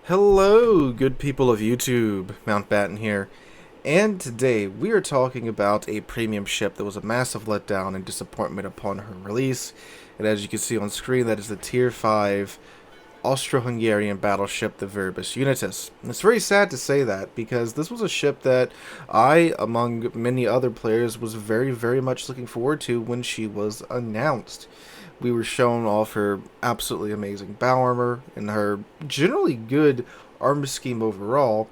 Hello, good people of YouTube. Mountbatten here. And today we are talking about a premium ship that was a massive letdown and disappointment upon her release. And as you can see on screen, that is the Tier 5 Austro-Hungarian battleship, the Viribus Unitus. And it's very sad to say that, because this was a ship that I, among many other players, was very much looking forward to when she was announced. We were shown off her absolutely amazing bow armor and her generally good armor scheme overall.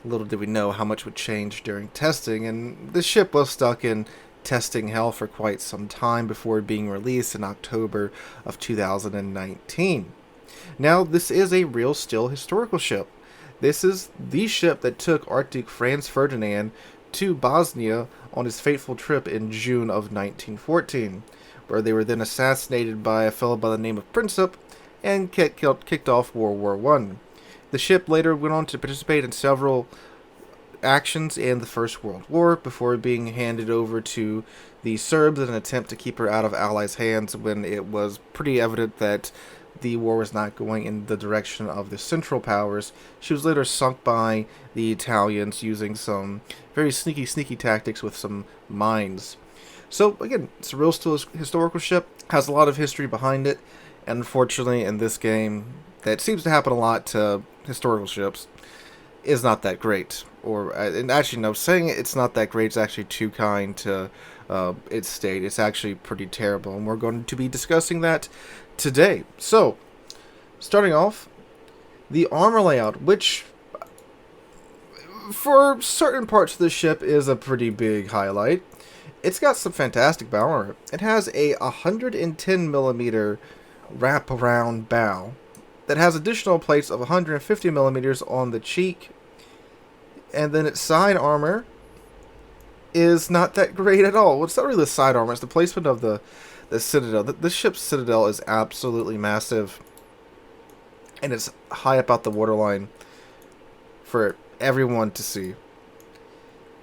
Little did we know how much would change during testing, and the ship was stuck in testing hell for quite some time before being released in October of 2019. Now, this is a real still historical ship. This is the ship that took Archduke Franz Ferdinand to Bosnia on his fateful trip in June of 1914, where they were then assassinated by a fellow by the name of Princip and kicked off World War I. The ship later went on to participate in several actions in the First World War before being handed over to the Serbs in an attempt to keep her out of Allies' hands when it was pretty evident that the war was not going in the direction of the Central Powers. She was later sunk by the Italians using some very sneaky tactics with some mines. So again, it's a real still historical ship, has a lot of history behind it, and unfortunately in this game, that seems to happen a lot to historical ships, is not that great. And actually, no, saying it's not that great is actually too kind to its state. It's actually pretty terrible, and we're going to be discussing that today. So, starting off, the armor layout, which for certain parts of the ship is a pretty big highlight. It's got some fantastic bow armor. It has a 110mm wrap-around bow that has additional plates of 150mm on the cheek, and then its side armor is not that great at all. Well, it's not really the side armor, it's the placement of the citadel. This ship's citadel is absolutely massive, and it's high up out the waterline for everyone to see.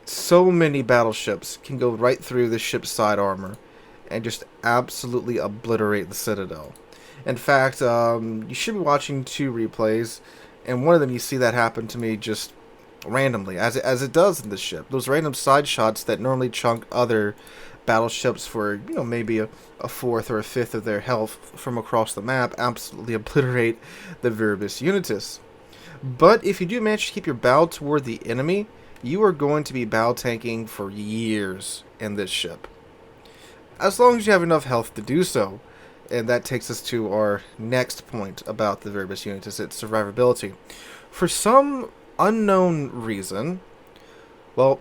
So many battleships can go right through this ship's side armor and just absolutely obliterate the citadel. In fact, you should be watching two replays, and one of them you see that happen to me just randomly, as it does in this ship. Those random side shots that normally chunk other battleships for, maybe a fourth or a fifth of their health from across the map absolutely obliterate the Viribus Unitus. But if you do manage to keep your bow toward the enemy, you are going to be bow tanking for years in this ship, as long as you have enough health to do so. And that takes us to our next point about the Viribus Unitus, its survivability. For some unknown reason, well,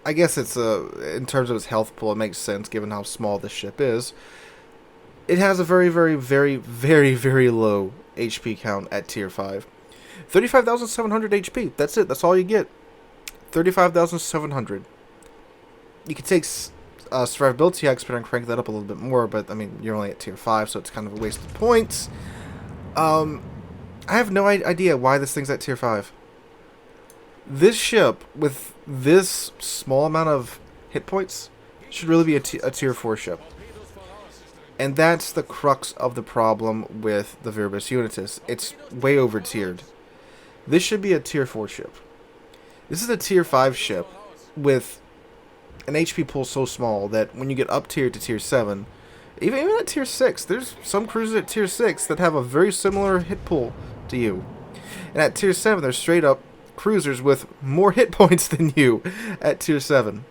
I guess it's in terms of its health pool, it makes sense given how small this ship is. It has a very low HP count at Tier 5. 35,700 HP. That's it. That's all you get. 35,700. You can take Survivability expert and crank that up a little bit more, but I mean, you're only at Tier 5, so it's kind of a waste of points. I have no idea why this thing's at Tier 5. This ship, with this small amount of hit points, should really be a Tier 4 ship. And that's the crux of the problem with the Viribus Unitus. It's way over tiered. This should be a Tier 4 ship. This is a Tier 5 ship with an HP pool so small that when you get up tier to Tier 7, even at Tier 6, there's some cruisers at Tier 6 that have a very similar hit pool to you. And at Tier 7, there's straight up cruisers with more hit points than you at Tier 7.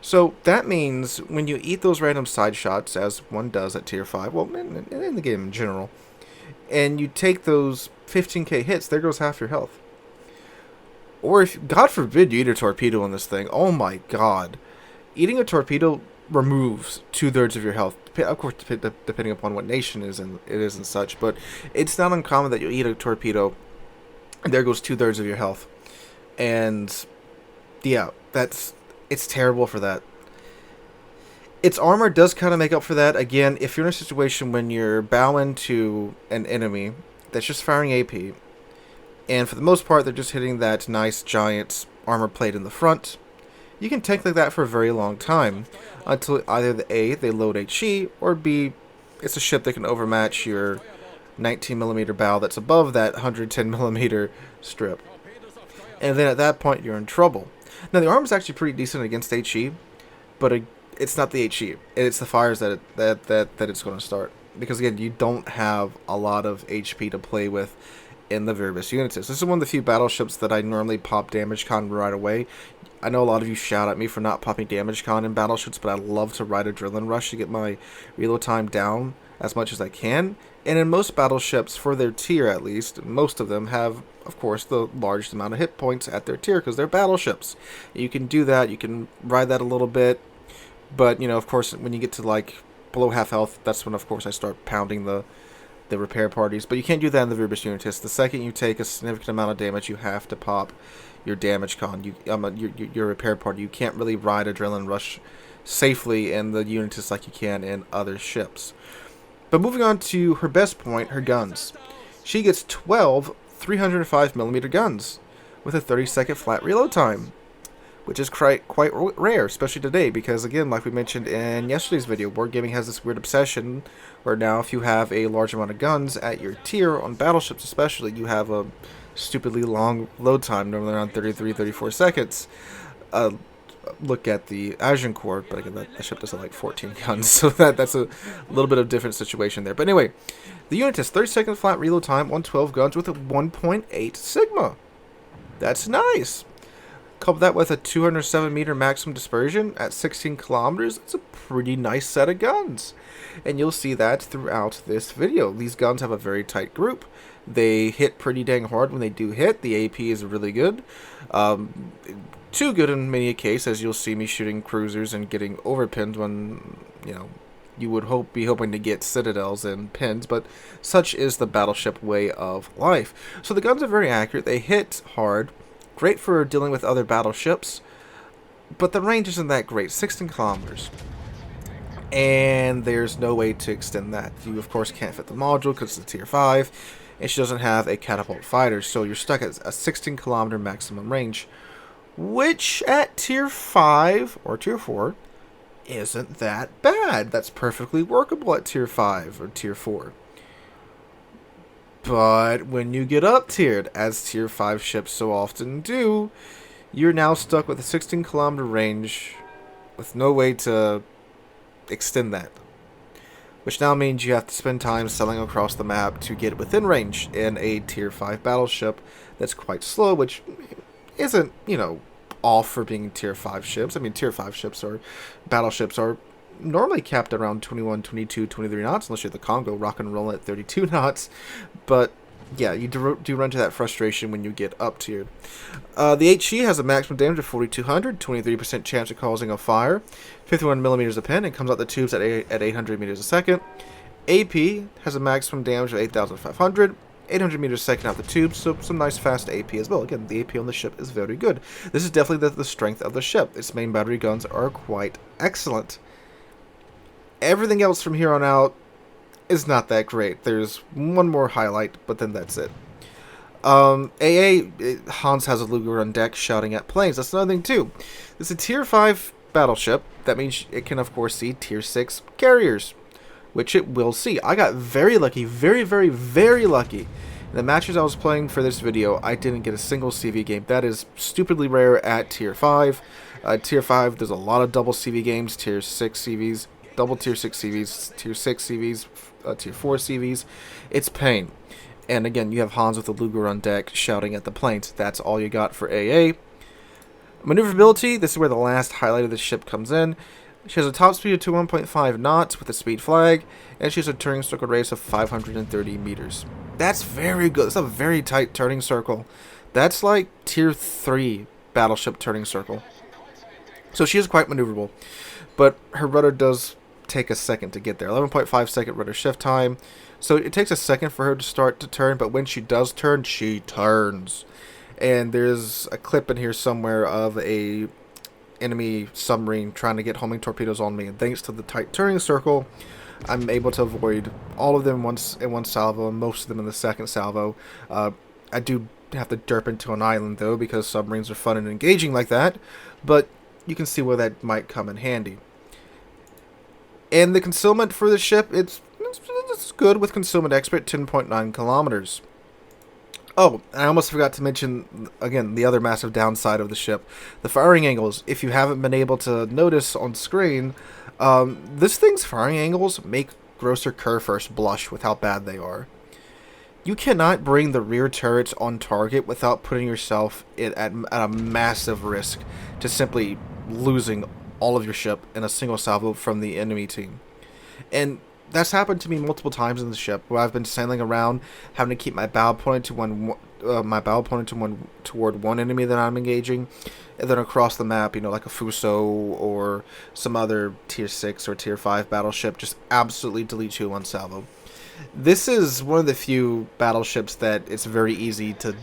So that means when you eat those random side shots, as one does at Tier 5, well, in the game in general, and you take those 15k hits, there goes half your health. Or if, God forbid, you eat a torpedo in this thing, oh my god. Eating a torpedo removes 2/3 of your health. Of course, depending upon what nation it is and such, but it's not uncommon that you eat a torpedo, and there goes 2/3 of your health. And, yeah, it's terrible for that. Its armor does kind of make up for that. Again, if you're in a situation when you're bowing to an enemy that's just firing AP, and for the most part, they're just hitting that nice giant armor plate in the front, you can tank like that for a very long time, until either A, they load HE, or B, it's a ship that can overmatch your 19mm bow that's above that 110mm strip. And then at that point, you're in trouble. Now, the armor is actually pretty decent against HE, but it's not the HE. It's the fires that it's going to start. Because, again, you don't have a lot of HP to play with in the Viribus Unitus. This is one of the few battleships that I normally pop damage con right away. I know a lot of you shout at me for not popping damage con in battleships, but I love to ride Adrenaline Rush to get my reload time down as much as I can. And in most battleships, for their tier at least, most of them have, of course, the largest amount of hit points at their tier because they're battleships. You can do that, you can ride that a little bit, but, you know, of course, when you get to, like, below half health, that's when, of course, I start pounding the repair parties. But you can't do that in the Viribus Unitus. The second you take a significant amount of damage, you have to pop your damage con, your repair party. You can't really ride Adrenaline Rush safely in the Unitus like you can in other ships. But moving on to her best point, her guns. She gets 12 305mm guns with a 30-second flat reload time, which is quite rare, especially today, because, again, like we mentioned in yesterday's video, Board Gaming has this weird obsession where now if you have a large amount of guns at your tier, on battleships especially, you have a stupidly long load time, normally around 33-34 seconds. Look at the Agincourt, but again, that ship does have like 14 guns, so that's a little bit of different situation there. But anyway, the Unitus, 30-second flat reload time on 12 guns with a 1.8 sigma. That's nice. Couple that with a 207-meter maximum dispersion at 16 kilometers. It's a pretty nice set of guns. And you'll see that throughout this video. These guns have a very tight group. They hit pretty dang hard when they do hit. The AP is really good. Too good in many a case, as you'll see me shooting cruisers and getting overpinned when, you know, you would be hoping to get citadels and pins, but such is the battleship way of life. So the guns are very accurate. They hit hard. Great for dealing with other battleships, but the range isn't that great, 16 kilometers. And there's no way to extend that. You, of course, can't fit the module because it's a tier 5, and she doesn't have a catapult fighter, so you're stuck at a 16 kilometer maximum range, which at tier 5 or tier 4 isn't that bad. That's perfectly workable at tier 5 or tier 4. But when you get up tiered, as tier 5 ships so often do, you're now stuck with a 16 kilometer range with no way to extend that. Which now means you have to spend time sailing across the map to get within range in a tier 5 battleship that's quite slow, which isn't, you know, off for being tier 5 ships. I mean, tier 5 ships or battleships are normally capped around 21, 22, 23 knots, unless you're the Congo, rock and roll at 32 knots. But yeah, you do run into that frustration when you get up tier. The HE has a maximum damage of 4,200, 23% chance of causing a fire, 51 millimeters a pin, and comes out the tubes at 800 meters a second. AP has a maximum damage of 8,500, 800 meters a second out the tubes, so some nice fast AP as well. Again, the AP on the ship is very good. This is definitely the strength of the ship. Its main battery guns are quite excellent. Everything else from here on out is not that great. There's one more highlight, but then that's it. AA, Hans has a Luger on deck shouting at planes. That's another thing too. It's a tier 5 battleship. That means it can, of course, see tier 6 carriers, which it will see. I got very lucky, very, very, very lucky. In the matches I was playing for this video, I didn't get a single CV game. That is stupidly rare at tier 5. Tier 5, there's a lot of double CV games, tier 6 CVs. Double tier 6 CVs, tier 6 CVs, tier 4 CVs. It's pain. And again, you have Hans with the Luger on deck shouting at the planes. That's all you got for AA. Maneuverability, this is where the last highlight of the ship comes in. She has a top speed of 1.5 knots with a speed flag, and she has a turning circle radius of 530 meters. That's very good. That's a very tight turning circle. That's like tier 3 battleship turning circle. So she is quite maneuverable. But her rudder does take a second to get there. 11.5 second rudder shift time. So it takes a second for her to start to turn, but when she does turn, she turns. And there's a clip in here somewhere of a enemy submarine trying to get homing torpedoes on me, and thanks to the tight turning circle, I'm able to avoid all of them in one salvo, and most of them in the second salvo. I do have to derp into an island though, because submarines are fun and engaging like that, but you can see where that might come in handy. And the concealment for the ship, it's It's good with concealment expert, 10.9 kilometers. Oh, and I almost forgot to mention, again, the other massive downside of the ship. The firing angles, if you haven't been able to notice on screen, this thing's firing angles make Grosser Kurfürst blush with how bad they are. You cannot bring the rear turrets on target without putting yourself at a massive risk to simply losing all of your ship in a single salvo from the enemy team. And that's happened to me multiple times in the ship, where I've been sailing around, having to keep my bow pointed to toward one enemy that I'm engaging, and then across the map, like a Fuso or some other tier 6 or tier 5 battleship, just absolutely delete you one salvo. This is one of the few battleships that it's very easy to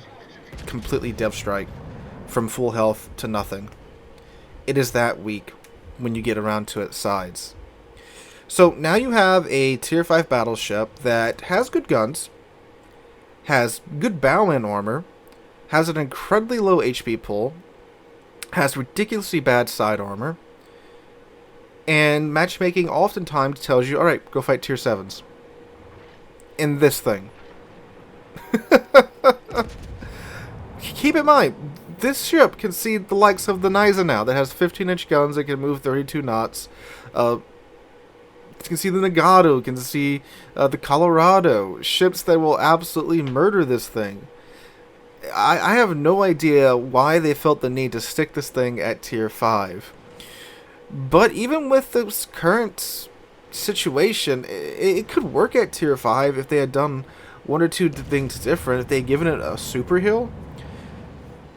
completely dev strike from full health to nothing. It is that weak when you get around to its sides. So now you have a tier 5 battleship that has good guns, has good bow-in armor, has an incredibly low HP pool, has ridiculously bad side armor, and matchmaking oftentimes tells you, alright, go fight tier 7s. In this thing. Keep in mind, this ship can see the likes of the Nysa now, that has 15-inch guns that can move 32 knots. You can see the Nagato, you can see the Colorado, ships that will absolutely murder this thing. I have no idea why they felt the need to stick this thing at tier 5. But even with this current situation, it could work at tier 5 if they had done one or two things different. If they had given it a super heal,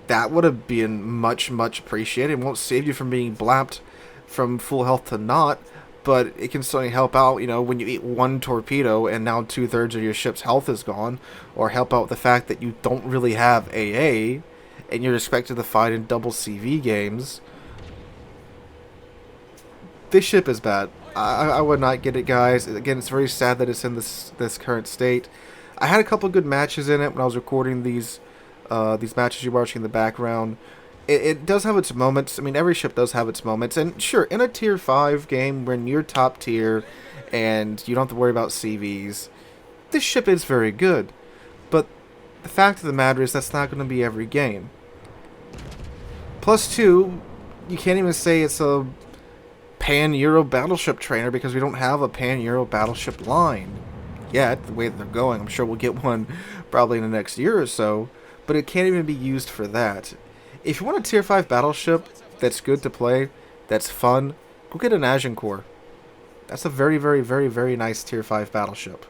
that would have been much appreciated. It won't save you from being blapped from full health to not, but it can certainly help out, when you eat one torpedo and now 2/3 of your ship's health is gone, or help out with the fact that you don't really have AA and you're expected to fight in double CV games. This ship is bad. I would not get it, guys. Again, it's very sad that it's in this current state. I had a couple good matches in it when I was recording these matches you're watching in the background. It does have its moments. I mean, every ship does have its moments. And sure, in a tier 5 game, when you're top tier and you don't have to worry about CVs, this ship is very good. But the fact of the matter is that's not going to be every game. Plus 2, you can't even say it's a Pan-Euro battleship trainer because we don't have a Pan-Euro battleship line yet, the way that they're going. I'm sure we'll get one probably in the next year or so, but it can't even be used for that. If you want a tier 5 battleship that's good to play, that's fun, go get an Agincourt. That's a very nice tier 5 battleship.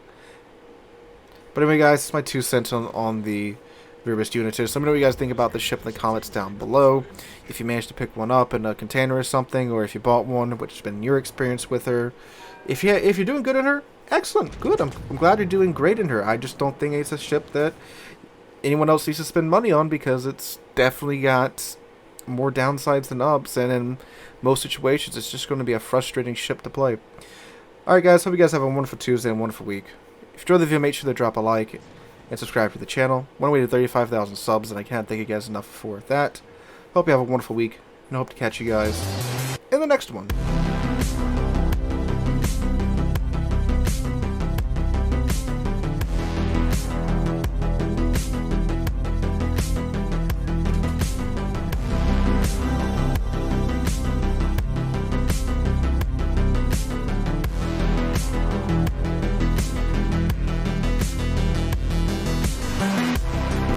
But anyway, guys, it's my 2 cents on the Viribus Unitus. Let me know what you guys think about the ship in the comments down below. If you managed to pick one up in a container or something, or if you bought one, which has been your experience with her. If you're doing good in her, excellent, good. I'm glad you're doing great in her. I just don't think it's a ship that anyone else needs to spend money on, because it's definitely got more downsides than ups, and in most situations it's just going to be a frustrating ship to play. Alright guys, hope you guys have a wonderful Tuesday and a wonderful week. If you enjoyed the video, make sure to drop a like and subscribe to the channel. One way to 35,000 subs, and I can't thank you guys enough for that. Hope you have a wonderful week, and I hope to catch you guys in the next one.